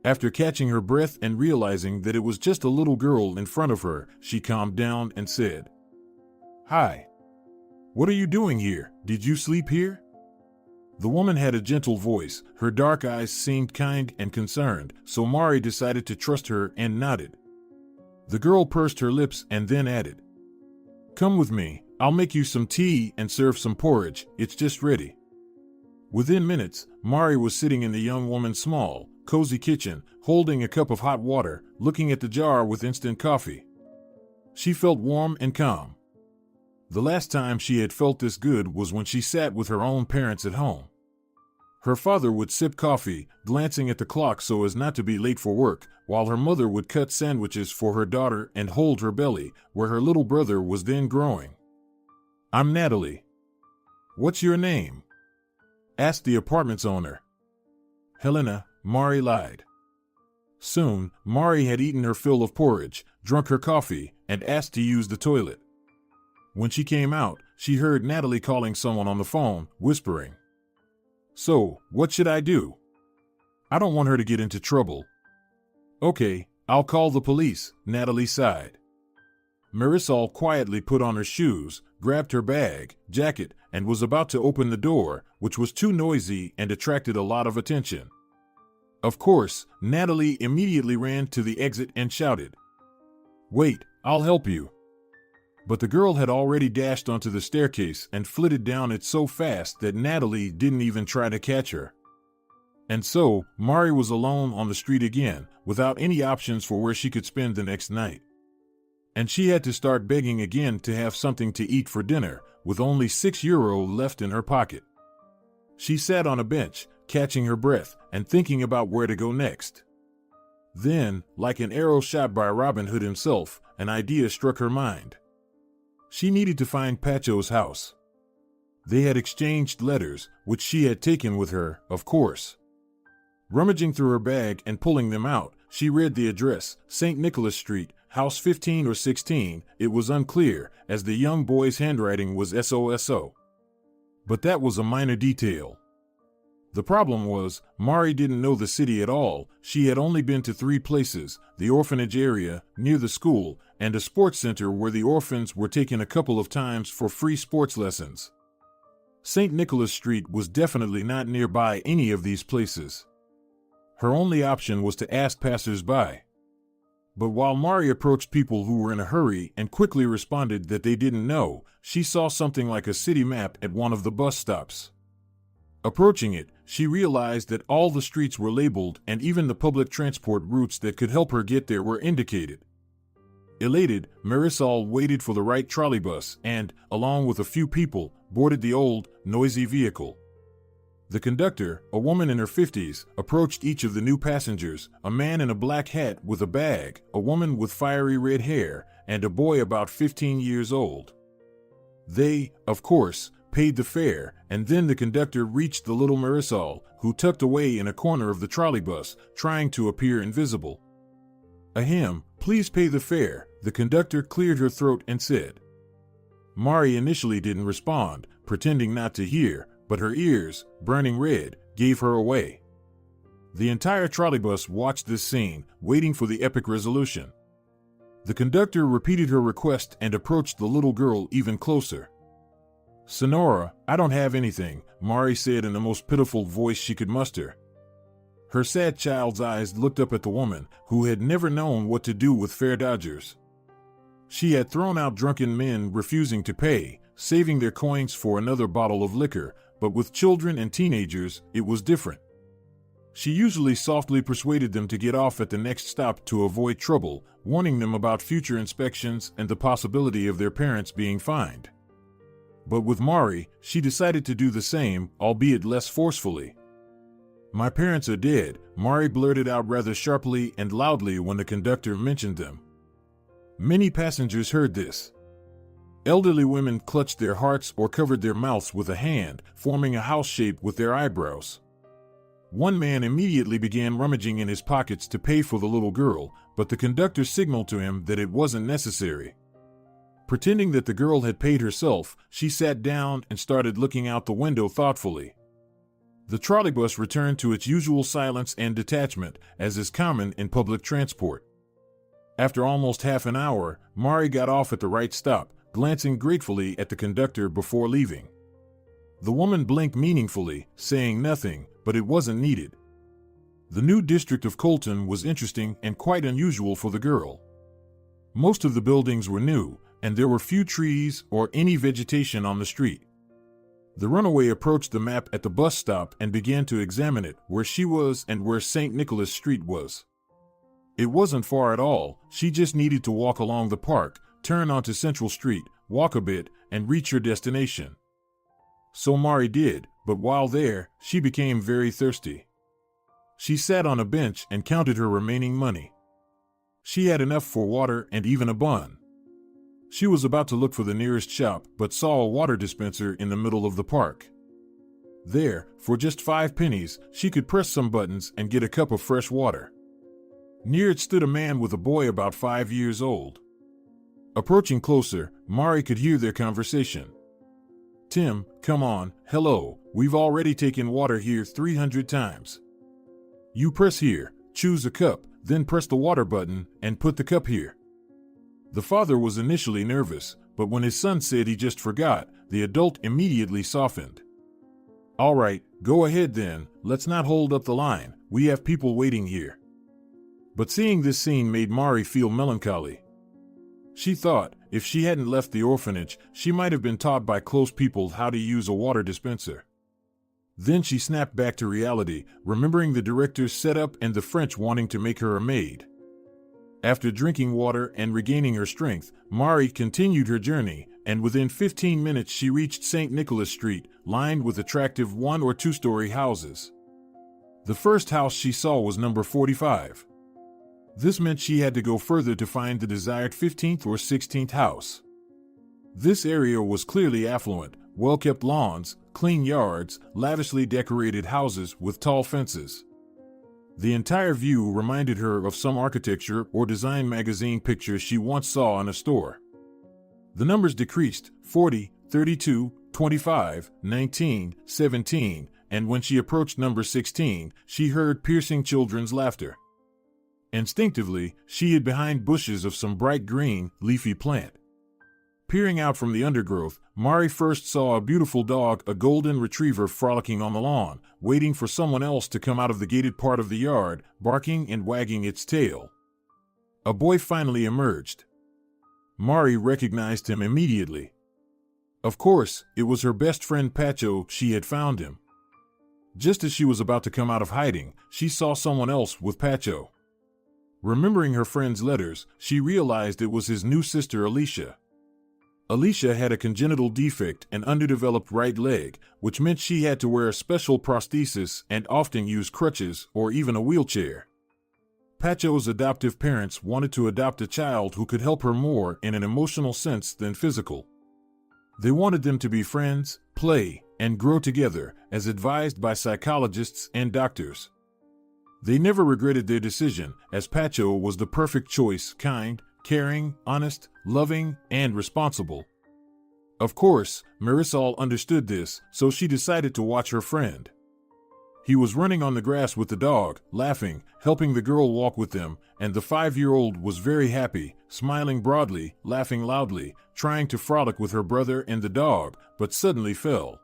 After catching her breath and realizing that it was just a little girl in front of her, she calmed down and said, "Hi. What are you doing here? Did you sleep here?" The woman had a gentle voice. Her dark eyes seemed kind and concerned, so Mari decided to trust her and nodded. The girl pursed her lips and then added, "Come with me. I'll make you some tea and serve some porridge. It's just ready." Within minutes, Mari was sitting in the young woman's small, cozy kitchen, holding a cup of hot water, looking at the jar with instant coffee. She felt warm and calm. The last time she had felt this good was when she sat with her own parents at home. Her father would sip coffee, glancing at the clock so as not to be late for work, while her mother would cut sandwiches for her daughter and hold her belly, where her little brother was then growing. "I'm Natalie." "What's your name?" asked the apartment's owner. "Helena," Mari lied. Soon, Mari had eaten her fill of porridge, drunk her coffee, and asked to use the toilet. When she came out, she heard Natalie calling someone on the phone, whispering, "So, what should I do? I don't want her to get into trouble." "Okay, I'll call the police," Natalie sighed. Marisol quietly put on her shoes, grabbed her bag, jacket, and was about to open the door, which was too noisy and attracted a lot of attention. Of course, Natalie immediately ran to the exit and shouted, "Wait, I'll help you." But the girl had already dashed onto the staircase and flitted down it so fast that Natalie didn't even try to catch her. And so, Mari was alone on the street again, without any options for where she could spend the next night. And she had to start begging again to have something to eat for dinner, with only €6 left in her pocket. She sat on a bench, catching her breath and thinking about where to go next. Then, like an arrow shot by Robin Hood himself, an idea struck her mind. She needed to find Pacho's house. They had exchanged letters, which she had taken with her, of course. Rummaging through her bag and pulling them out, she read the address, St. Nicholas Street, house 15 or 16, it was unclear, as the young boy's handwriting was SOSO. But that was a minor detail. The problem was, Mari didn't know the city at all. She had only been to 3 places, the orphanage area, near the school, and a sports center where the orphans were taken a couple of times for free sports lessons. St. Nicholas Street was definitely not nearby any of these places. Her only option was to ask passers-by. But while Mari approached people who were in a hurry and quickly responded that they didn't know, she saw something like a city map at one of the bus stops. Approaching it, she realized that all the streets were labeled and even the public transport routes that could help her get there were indicated. Elated, Marisol waited for the right trolleybus and, along with a few people, boarded the old, noisy vehicle. The conductor, a woman in her 50s, approached each of the new passengers, a man in a black hat with a bag, a woman with fiery red hair, and a boy about 15 years old. They, of course, paid the fare, and then the conductor reached the little Marisol, who tucked away in a corner of the trolleybus, trying to appear invisible. "Ahem, please pay the fare," the conductor cleared her throat and said. Mari initially didn't respond, pretending not to hear, but her ears, burning red, gave her away. The entire trolleybus watched this scene, waiting for the epic resolution. The conductor repeated her request and approached the little girl even closer. "Sonora, I don't have anything," Mari said in the most pitiful voice she could muster. Her sad child's eyes looked up at the woman, who had never known what to do with fare dodgers. She had thrown out drunken men refusing to pay, saving their coins for another bottle of liquor, but with children and teenagers, it was different. She usually softly persuaded them to get off at the next stop to avoid trouble, warning them about future inspections and the possibility of their parents being fined. But with Mari, she decided to do the same, albeit less forcefully. My parents are dead, Mari blurted out rather sharply and loudly when the conductor mentioned them. Many passengers heard this. Elderly women clutched their hearts or covered their mouths with a hand, forming a house shape with their eyebrows. One man immediately began rummaging in his pockets to pay for the little girl, but the conductor signaled to him that it wasn't necessary. Pretending that the girl had paid herself, she sat down and started looking out the window thoughtfully. The trolleybus returned to its usual silence and detachment, as is common in public transport. After almost half an hour, Mari got off at the right stop, glancing gratefully at the conductor before leaving. The woman blinked meaningfully, saying nothing, but it wasn't needed. The new district of Colton was interesting and quite unusual for the girl. Most of the buildings were new, and there were few trees or any vegetation on the street. The runaway approached the map at the bus stop and began to examine it, where she was and where St. Nicholas Street was. It wasn't far at all, she just needed to walk along the park, turn onto Central Street, walk a bit, and reach her destination. So Mari did, but while there, she became very thirsty. She sat on a bench and counted her remaining money. She had enough for water and even a bun. She was about to look for the nearest shop, but saw a water dispenser in the middle of the park. There, for just 5 pennies, she could press some buttons and get a cup of fresh water. Near it stood a man with a boy about 5 years old. Approaching closer, Mari could hear their conversation. "Tim, come on, hello, we've already taken water here 300 times. You press here, choose a cup, then press the water button, and put the cup here." The father was initially nervous, but when his son said he just forgot, the adult immediately softened. "All right, go ahead then, let's not hold up the line, we have people waiting here." But seeing this scene made Mari feel melancholy. She thought, if she hadn't left the orphanage, she might have been taught by close people how to use a water dispenser. Then she snapped back to reality, remembering the director's setup and the French wanting to make her a maid. After drinking water and regaining her strength, Mari continued her journey, and within 15 minutes she reached St. Nicholas Street, lined with attractive 1- or 2-story houses. The first house she saw was number 45. This meant she had to go further to find the desired 15th or 16th house. This area was clearly affluent, well-kept lawns, clean yards, lavishly decorated houses with tall fences. The entire view reminded her of some architecture or design magazine picture she once saw in a store. The numbers decreased: 40, 32, 25, 19, 17, and when she approached number 16, she heard piercing children's laughter. Instinctively, she hid behind bushes of some bright green, leafy plant. Peering out from the undergrowth, Mari first saw a beautiful dog, a golden retriever, frolicking on the lawn, waiting for someone else to come out of the gated part of the yard, barking and wagging its tail. A boy finally emerged. Mari recognized him immediately. Of course, it was her best friend Pacho. She had found him. Just as she was about to come out of hiding, she saw someone else with Pacho. Remembering her friend's letters, she realized it was his new sister Alicia. Alicia had a congenital defect, an underdeveloped right leg, which meant she had to wear a special prosthesis and often use crutches or even a wheelchair. Pacho's adoptive parents wanted to adopt a child who could help her more in an emotional sense than physical. They wanted them to be friends, play, and grow together, as advised by psychologists and doctors. They never regretted their decision, as Pacho was the perfect choice: kind, caring, honest, loving, and responsible. Of course, Marisol understood this, so she decided to watch her friend. He was running on the grass with the dog, laughing, helping the girl walk with them, and the 5-year-old was very happy, smiling broadly, laughing loudly, trying to frolic with her brother and the dog, but suddenly fell.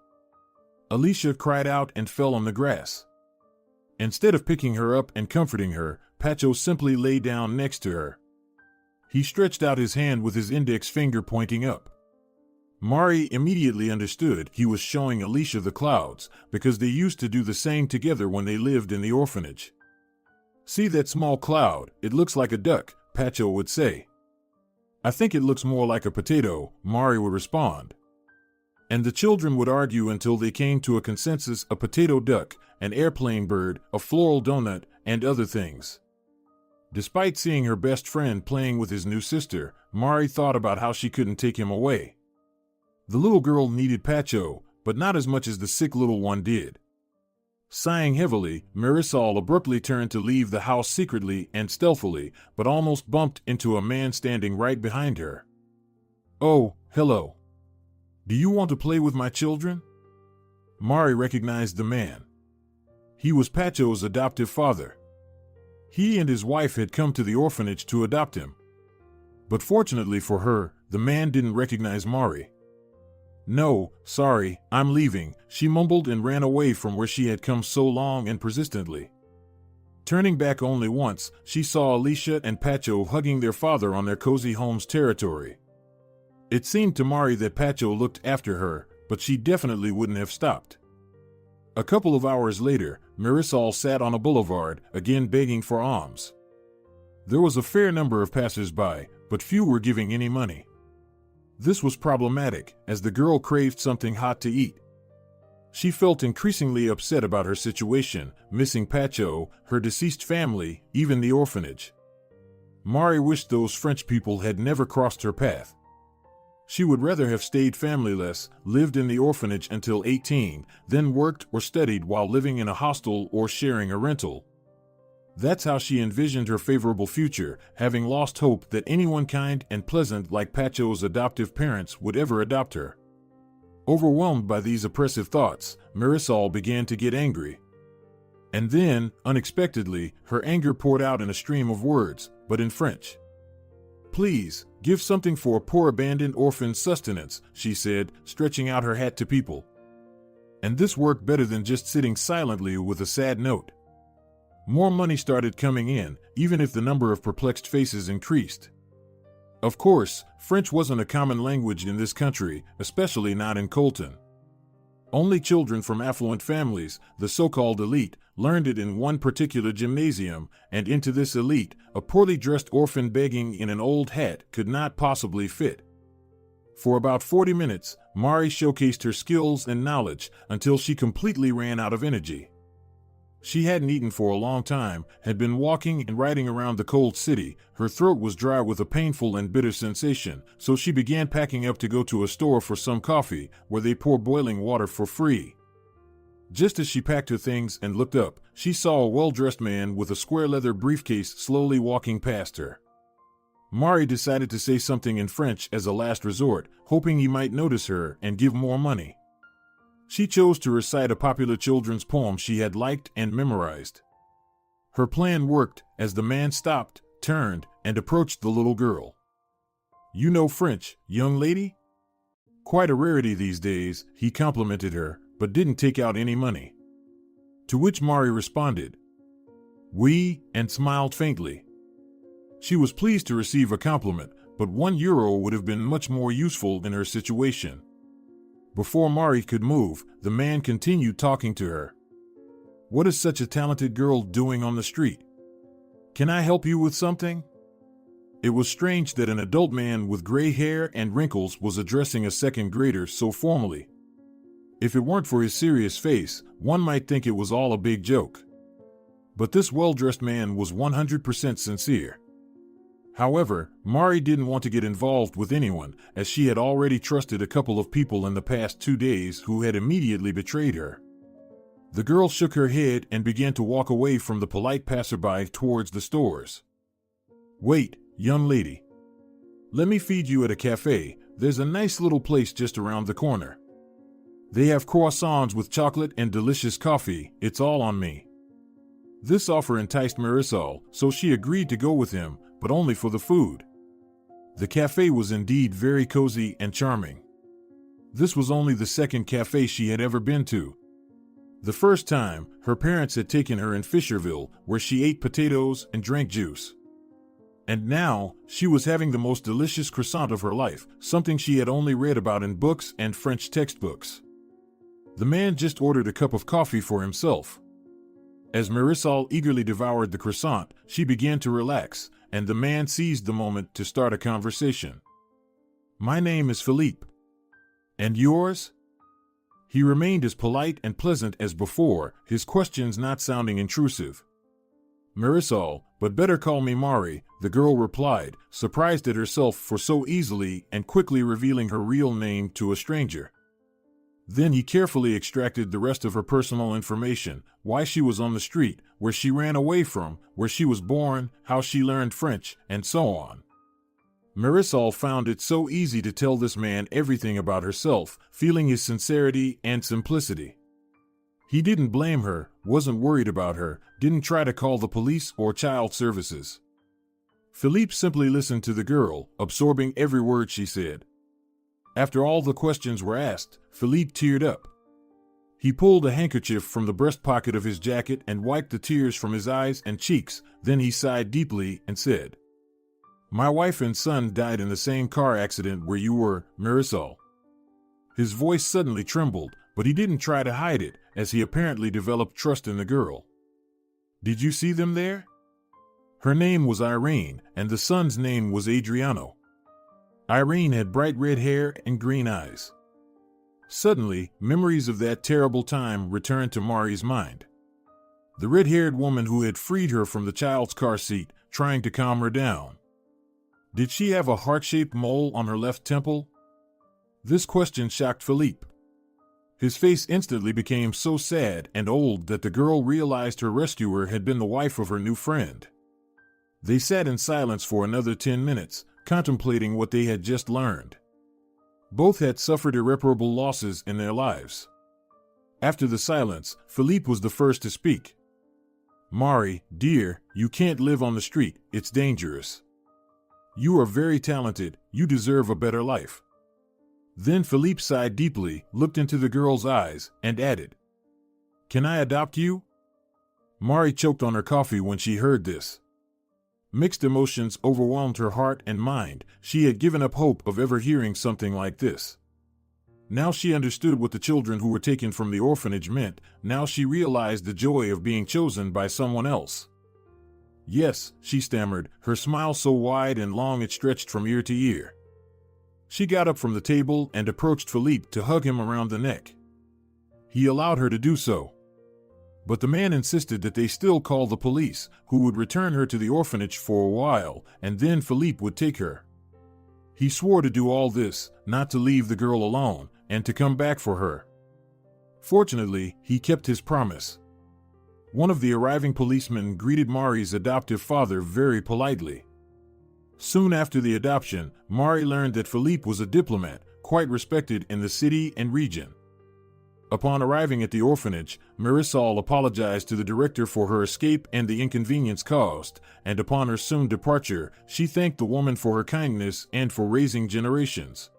Alicia cried out and fell on the grass. Instead of picking her up and comforting her, Pacho simply lay down next to her. He stretched out his hand with his index finger pointing up. Mari immediately understood he was showing Alicia the clouds, because they used to do the same together when they lived in the orphanage. "See that small cloud? It looks like a duck," Pacho would say. "I think it looks more like a potato," Mari would respond. And the children would argue until they came to a consensus: a potato duck, an airplane bird, a floral donut, and other things. Despite seeing her best friend playing with his new sister, Mari thought about how she couldn't take him away. The little girl needed Pacho, but not as much as the sick little one did. Sighing heavily, Marisol abruptly turned to leave the house secretly and stealthily, but almost bumped into a man standing right behind her. "Oh, hello. Do you want to play with my children?" Mari recognized the man. He was Pacho's adoptive father. He and his wife had come to the orphanage to adopt him. But fortunately for her, the man didn't recognize Mari. "No, sorry, I'm leaving," she mumbled and ran away from where she had come so long and persistently. Turning back only once, she saw Alicia and Pacho hugging their father on their cozy home's territory. It seemed to Mari that Pacho looked after her, but she definitely wouldn't have stopped. A couple of hours later, Marisol sat on a boulevard, again begging for alms. There was a fair number of passers-by, but few were giving any money. This was problematic, as the girl craved something hot to eat. She felt increasingly upset about her situation, missing Pacho, her deceased family, even the orphanage. Mari wished those French people had never crossed her path. She would rather have stayed familyless, lived in the orphanage until 18, then worked or studied while living in a hostel or sharing a rental. That's how she envisioned her favorable future, having lost hope that anyone kind and pleasant like Pacho's adoptive parents would ever adopt her. Overwhelmed by these oppressive thoughts, Marisol began to get angry. And then, unexpectedly, her anger poured out in a stream of words, but in French. "Please, give something for a poor abandoned orphan's sustenance," she said, stretching out her hat to people. And this worked better than just sitting silently with a sad note. More money started coming in, even if the number of perplexed faces increased. Of course, French wasn't a common language in this country, especially not in Colton. Only children from affluent families, the so-called elite, learned it in one particular gymnasium, and into this elite, a poorly dressed orphan begging in an old hat could not possibly fit. For about 40 minutes, Mari showcased her skills and knowledge until she completely ran out of energy. She hadn't eaten for a long time, had been walking and riding around the cold city. Her throat was dry with a painful and bitter sensation, so she began packing up to go to a store for some coffee, where they pour boiling water for free. Just as she packed her things and looked up, she saw a well-dressed man with a square leather briefcase slowly walking past her. Mari decided to say something in French as a last resort, hoping he might notice her and give more money. She chose to recite a popular children's poem she had liked and memorized. Her plan worked, as the man stopped, turned, and approached the little girl. "You know French, young lady?" Quite a rarity these days, he complimented her, but didn't take out any money. To which Mari responded, "Oui," and smiled faintly. She was pleased to receive a compliment, but €1 would have been much more useful in her situation. Before Mari could move, the man continued talking to her. "What is such a talented girl doing on the street? Can I help you with something?" It was strange that an adult man with gray hair and wrinkles was addressing a second grader so formally. If it weren't for his serious face, one might think it was all a big joke. But this well-dressed man was 100% sincere. However, Mari didn't want to get involved with anyone, as she had already trusted a couple of people in the past 2 days who had immediately betrayed her. The girl shook her head and began to walk away from the polite passerby towards the stores. "Wait, young lady. Let me feed you at a cafe. There's a nice little place just around the corner. They have croissants with chocolate and delicious coffee. It's all on me." This offer enticed Marisol, so she agreed to go with him, but only for the food. The cafe was indeed very cozy and charming. This was only the second cafe she had ever been to. The first time, her parents had taken her in Fisherville, where she ate potatoes and drank juice. And now, she was having the most delicious croissant of her life, something she had only read about in books and French textbooks. The man just ordered a cup of coffee for himself. As Marisol eagerly devoured the croissant, she began to relax, and the man seized the moment to start a conversation. "My name is Philippe. And yours?" He remained as polite and pleasant as before, his questions not sounding intrusive. Marisol, but better call me Mari, the girl replied, surprised at herself for so easily and quickly revealing her real name to a stranger. Then he carefully extracted the rest of her personal information, why she was on the street, where she ran away from, where she was born, how she learned French, and so on. Marisol found it so easy to tell this man everything about herself, feeling his sincerity and simplicity. He didn't blame her, wasn't worried about her, didn't try to call the police or child services. Philippe simply listened to the girl, absorbing every word she said. After all the questions were asked, Philippe teared up. He pulled a handkerchief from the breast pocket of his jacket and wiped the tears from his eyes and cheeks, then he sighed deeply and said, "My wife and son died in the same car accident where you were, Marisol." His voice suddenly trembled, but he didn't try to hide it, as he apparently developed trust in the girl. "Did you see them there?" Her name was Irene, and the son's name was Adriano. Irene had bright red hair and green eyes. Suddenly, memories of that terrible time returned to Mari's mind. The red-haired woman who had freed her from the child's car seat, trying to calm her down. Did she have a heart-shaped mole on her left temple? This question shocked Philippe. His face instantly became so sad and old that the girl realized her rescuer had been the wife of her new friend. They sat in silence for another 10 minutes, contemplating what they had just learned. Both had suffered irreparable losses in their lives. After the silence, Philippe was the first to speak. "Mari, dear, you can't live on the street, it's dangerous. You are very talented, you deserve a better life." Then Philippe sighed deeply, looked into the girl's eyes, and added, "Can I adopt you?" Mari choked on her coffee when she heard this. Mixed emotions overwhelmed her heart and mind. She had given up hope of ever hearing something like this. Now she understood what the children who were taken from the orphanage meant. Now she realized the joy of being chosen by someone else. "Yes," she stammered, her smile so wide and long it stretched from ear to ear. She got up from the table and approached Philippe to hug him around the neck. He allowed her to do so. But the man insisted that they still call the police, who would return her to the orphanage for a while, and then Philippe would take her. He swore to do all this, not to leave the girl alone, and to come back for her. Fortunately, he kept his promise. One of the arriving policemen greeted Mari's adoptive father very politely. Soon after the adoption, Mari learned that Philippe was a diplomat, quite respected in the city and region. Upon arriving at the orphanage, Marisol apologized to the director for her escape and the inconvenience caused, and upon her soon departure, she thanked the woman for her kindness and for raising generations.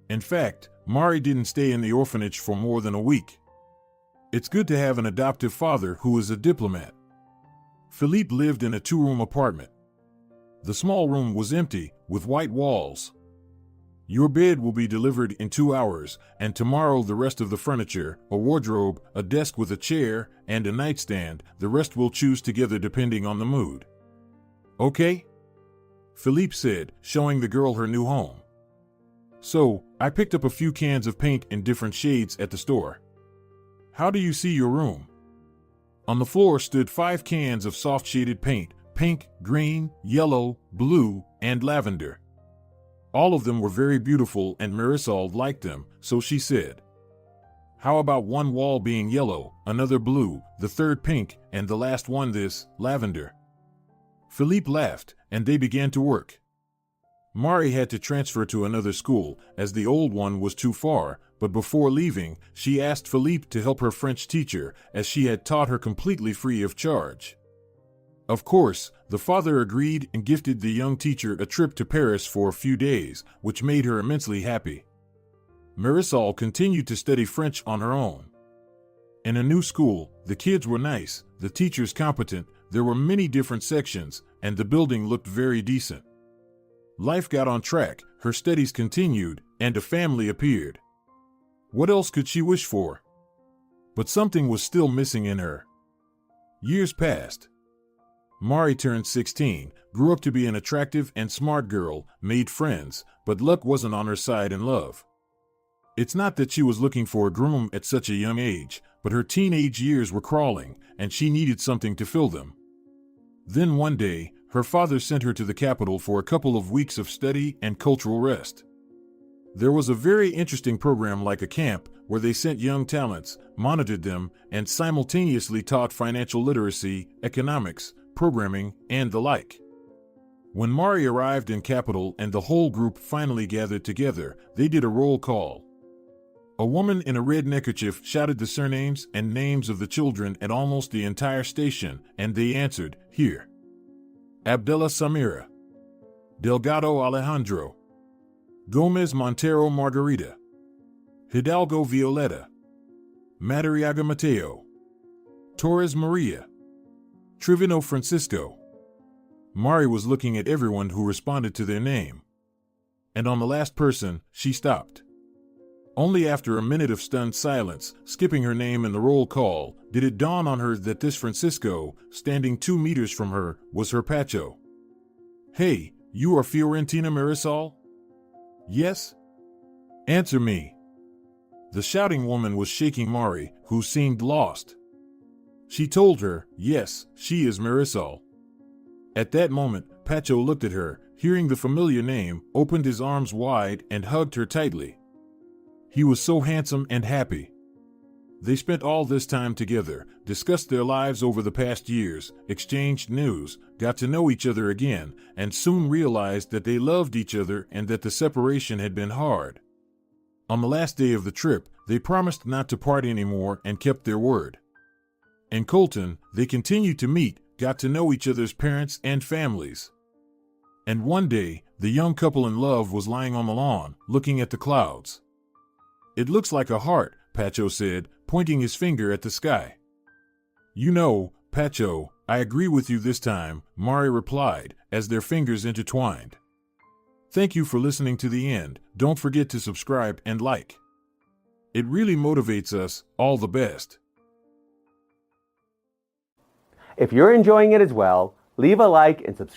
In fact, Mari didn't stay in the orphanage for more than a week. It's good to have an adoptive father who is a diplomat. Philippe lived in a 2-room apartment. The small room was empty, with white walls. "Your bed will be delivered in 2 hours, and tomorrow the rest of the furniture, a wardrobe, a desk with a chair, and a nightstand, the rest we'll choose together depending on the mood." "Okay?" Philippe said, showing the girl her new home. "So, I picked up a few cans of paint in different shades at the store. How do you see your room?" On the floor stood 5 cans of soft-shaded paint, pink, green, yellow, blue, and lavender. All of them were very beautiful and Marisol liked them, so she said, "How about one wall being yellow, another blue, the third pink, and the last one this, lavender?" Philippe laughed, and they began to work. Mari had to transfer to another school, as the old one was too far, but before leaving, she asked Philippe to help her French teacher, as she had taught her completely free of charge. Of course, the father agreed and gifted the young teacher a trip to Paris for a few days, which made her immensely happy. Marisol continued to study French on her own. In a new school, the kids were nice, the teachers competent, there were many different sections, and the building looked very decent. Life got on track, her studies continued, and a family appeared. What else could she wish for? But something was still missing in her. Years passed. Mari turned 16, grew up to be an attractive and smart girl, made friends, but luck wasn't on her side in love. It's not that she was looking for a groom at such a young age, but her teenage years were crawling, and she needed something to fill them. Then one day, her father sent her to the capital for a couple of weeks of study and cultural rest. There was a very interesting program like a camp where they sent young talents, monitored them, and simultaneously taught financial literacy, economics, programming, and the like. When Mari arrived in capital and the whole group finally gathered together, they did a roll call. A woman in a red neckerchief shouted the surnames and names of the children at almost the entire station, and they answered, "Here. Abdella Samira. Delgado Alejandro. Gomez Montero Margarita. Hidalgo Violeta. Madariaga Mateo. Torres Maria. Trevino Francisco." Mari was looking at everyone who responded to their name. And on the last person, she stopped. Only after a minute of stunned silence, skipping her name in the roll call, did it dawn on her that this Francisco, standing 2 meters from her, was her Pacho. "Hey, you are Fiorentina Marisol?" "Yes?" "Answer me." The shouting woman was shaking Mari, who seemed lost. She told her, yes, she is Marisol. At that moment, Pacho looked at her, hearing the familiar name, opened his arms wide and hugged her tightly. He was so handsome and happy. They spent all this time together, discussed their lives over the past years, exchanged news, got to know each other again, and soon realized that they loved each other and that the separation had been hard. On the last day of the trip, they promised not to part anymore and kept their word. In Colton, they continued to meet, got to know each other's parents and families. And one day, the young couple in love was lying on the lawn, looking at the clouds. "It looks like a heart," Pacho said, pointing his finger at the sky. "You know, Pacho, I agree with you this time," Mari replied, as their fingers intertwined. Thank you for listening to the end. Don't forget to subscribe and like. It really motivates us. All the best. If you're enjoying it as well, leave a like and subscribe.